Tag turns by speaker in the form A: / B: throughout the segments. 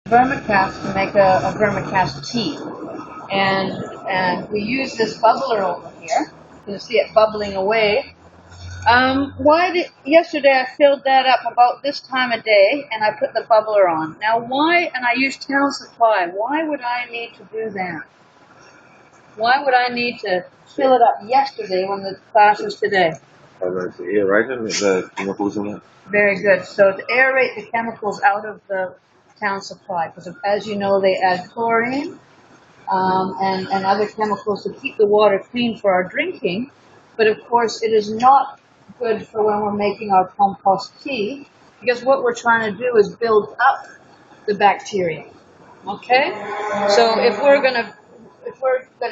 A: vermicast to make a vermicast tea. And we use this bubbler over here. You can see it bubbling away. Yesterday I filled that up about this time of day and I put the bubbler on. Now and I used town supply. Why would I need to do that? Why would I need to fill it up yesterday when the class was today?
B: To aerate the chemicals in it.
A: Very good. So to aerate the chemicals out of the town supply, because as you know, they add chlorine and other chemicals to keep the water clean for our drinking. But of course, it is not good for when we're making our compost tea, because what we're trying to do is build up the bacteria. Okay? So if we're gonna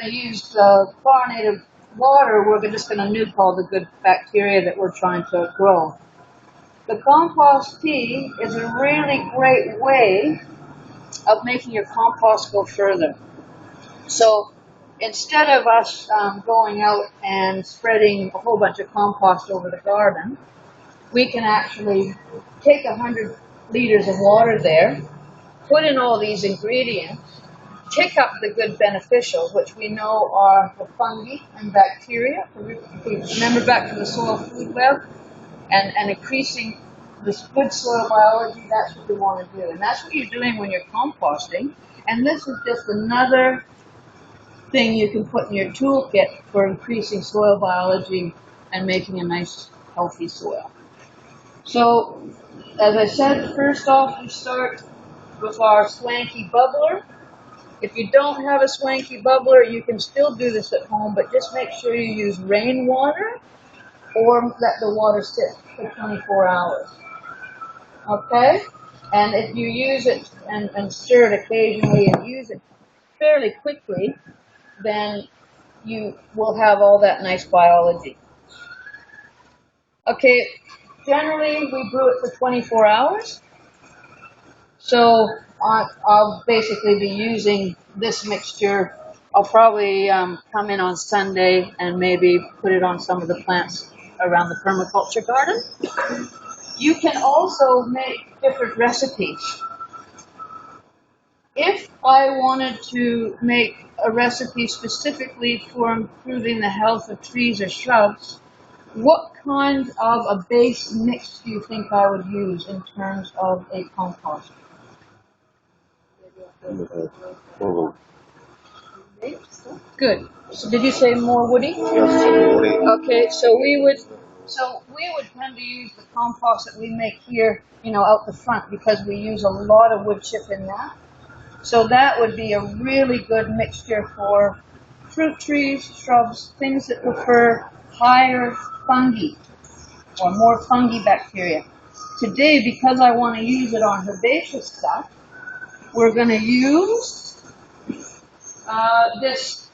A: use chlorinated water, we're just gonna nuke all the good bacteria that we're trying to grow. The compost tea is a really great way of making your compost go further. So instead of us going out and spreading a whole bunch of compost over the garden, we can actually take 100 liters of water there, put in all these ingredients, pick up the good beneficials, which we know are the fungi and bacteria. Remember back to the soil food web, and increasing this good soil biology, that's what we want to do. And that's what you're doing when you're composting. And this is just another thing you can put in your toolkit for increasing soil biology and making a nice, healthy soil. So, as I said, first off, we start with our swanky bubbler. If you don't have a swanky bubbler, you can still do this at home, but just make sure you use rainwater or let the water sit for 24 hours. Okay? And if you use it and stir it occasionally and use it fairly quickly, then you will have all that nice biology. Okay, generally we brew it for 24 hours. So I'll basically be using this mixture. I'll probably come in on Sunday and maybe put it on some of the plants around the permaculture garden. You can also make different recipes. If I wanted to make a recipe specifically for improving the health of trees or shrubs, what kind of a base mix do you think I would use in terms of a compost? Good. So did you say more woody?
B: Yes,
A: Okay, so we would tend to use the compost that we make here, out the front, because we use a lot of wood chip in that. So that would be a really good mixture for fruit trees, shrubs, things that prefer higher fungi or more fungi bacteria. Today, because I want to use it on herbaceous stuff, we're going to use this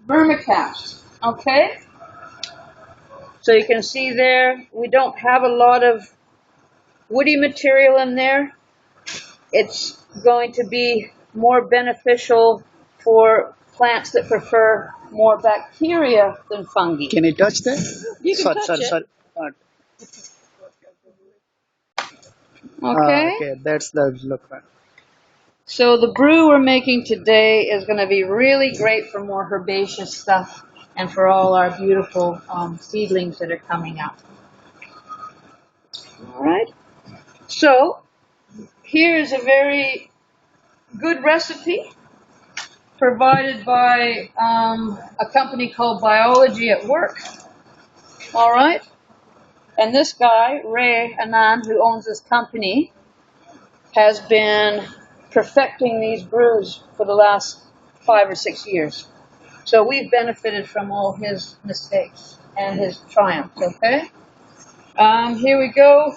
A: vermicast, okay? So you can see there, we don't have a lot of woody material in there. It's going to be more beneficial for plants that prefer more bacteria than fungi.
C: Can you touch that?
A: You can touch it.
C: Sorry.
A: Okay.
C: Okay, that's the look.
A: So the brew we're making today is going to be really great for more herbaceous stuff and for all our beautiful seedlings that are coming up. All right. So here's a very good recipe provided by a company called Biology at Work. All right. And this guy, Ray Anand, who owns this company, has been perfecting these brews for the last 5 or 6 years. So we've benefited from all his mistakes and his triumphs, okay? Here we go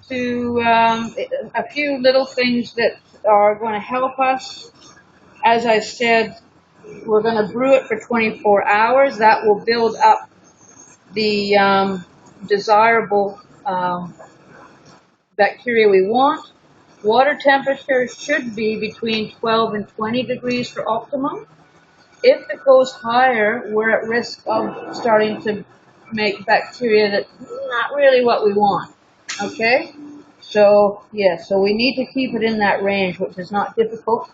A: to a few little things that are going to help us. As I said, we're going to brew it for 24 hours. That will build up the desirable bacteria we want. Water temperature should be between 12 and 20 degrees for optimum. If it goes higher, we're at risk of starting to make bacteria that's not really what we want. Okay? So yeah, so we need to keep it in that range, which is not difficult.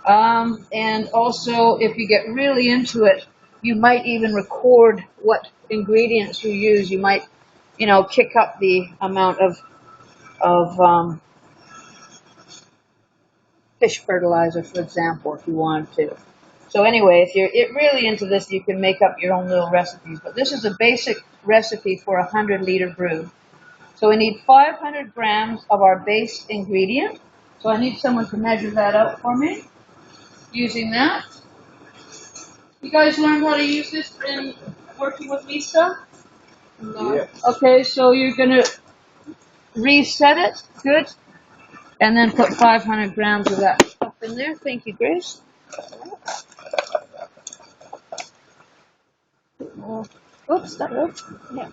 A: And also, if you get really into it, you might even record what ingredients you use. You might, kick up the amount of fish fertilizer, for example, if you wanted to. So anyway, if you're really into this, you can make up your own little recipes. But this is a basic recipe for a 100-liter brew. So we need 500 grams of our base ingredient. So I need someone to measure that out for me using that. You guys learned how to use this in working with me stuff?
B: No. Yeah.
A: Okay, so you're going to reset it. Good. And then put 500 grams of that stuff in there. Thank you, Grace. Oops, that worked. Yeah.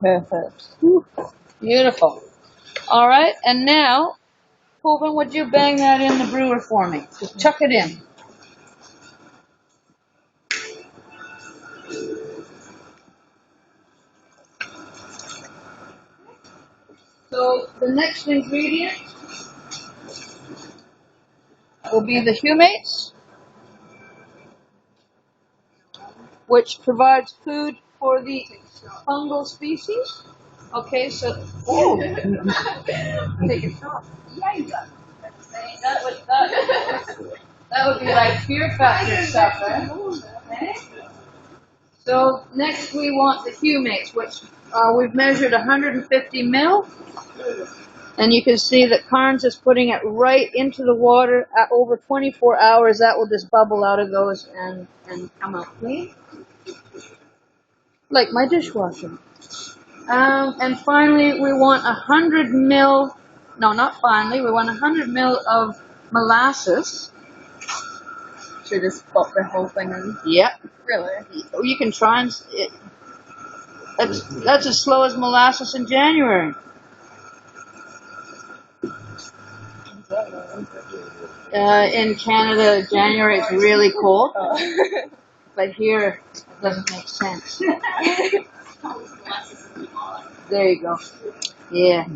A: Perfect. Beautiful. All right, and now, Colvin, would you bang that in the brewer for me? Just chuck it in. So the next ingredient will be the humates, which provides food for the fungal species. Okay, so take a shot. That would be like fear factor stuff, right? Okay. So next we want the humates, which we've measured 150 mil. And you can see that Carnes is putting it right into the water. At over 24 hours, that will just bubble out of those and come out clean. Like my dishwasher. And finally, we want 100 mil, no, not finally, we want 100 mil of molasses.
C: Should just pop the whole thing in?
A: Yep.
C: Really?
A: You can try and, that's as slow as molasses in January. In Canada, January it's really cold, but here it doesn't make sense. There you go. Yeah.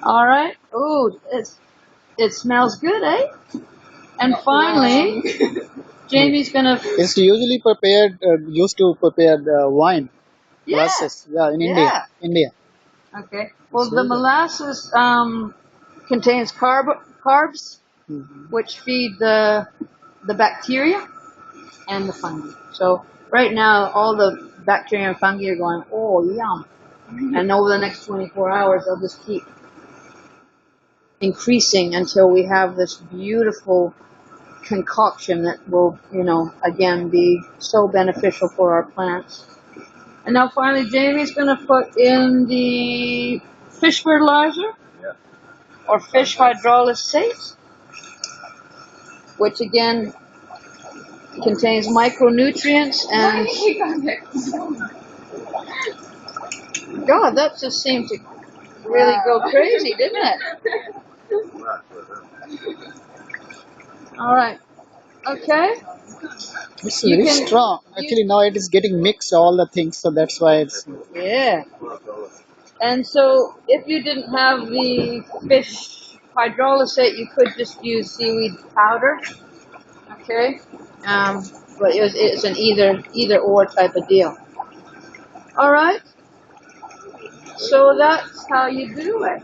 A: All right. Ooh, it smells good, eh? And finally, Jamie's gonna.
D: It's usually used to prepare wine.
A: Yeah.
D: Molasses. Yeah, in
A: Yeah.
D: India.
A: Okay. Well, the molasses contains carbs, which feed the bacteria and the fungi. So right now, all the bacteria and fungi are going, oh, yum. And over the next 24 hours, they'll just keep increasing until we have this beautiful concoction that will, again, be so beneficial for our plants. And now finally, Jamie's going to put in the fish fertilizer, or fish hydrolysate, which again contains micronutrients and God, that just seemed to really go crazy, didn't it? All right. Okay.
D: It's very strong. Actually, now it is getting mixed, all the things, so that's why it's...
A: Yeah. And so if you didn't have the fish hydrolysate, you could just use seaweed powder. Okay. But it's an either or type of deal. All right. So that's how you do it.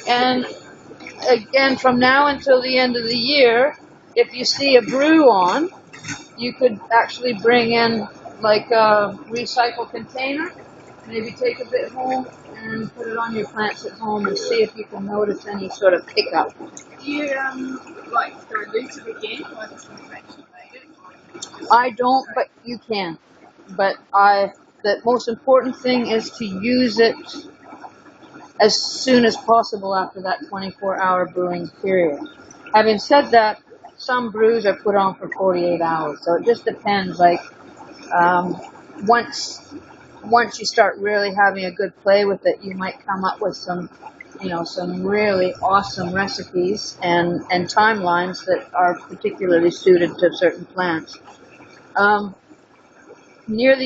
A: And again, from now until the end of the year, if you see a brew on, you could actually bring in like a recycled container, maybe take a bit home and put it on your plants at home and see if you can notice any sort of pickup.
C: Do you dilute it again, or just actually made it?
A: I don't, but you can. But the most important thing is to use it as soon as possible after that 24-hour brewing period. Having said that, some brews are put on for 48 hours, so it just depends. Like once you start really having a good play with it, you might come up with some really awesome recipes and timelines that are particularly suited to certain plants. near the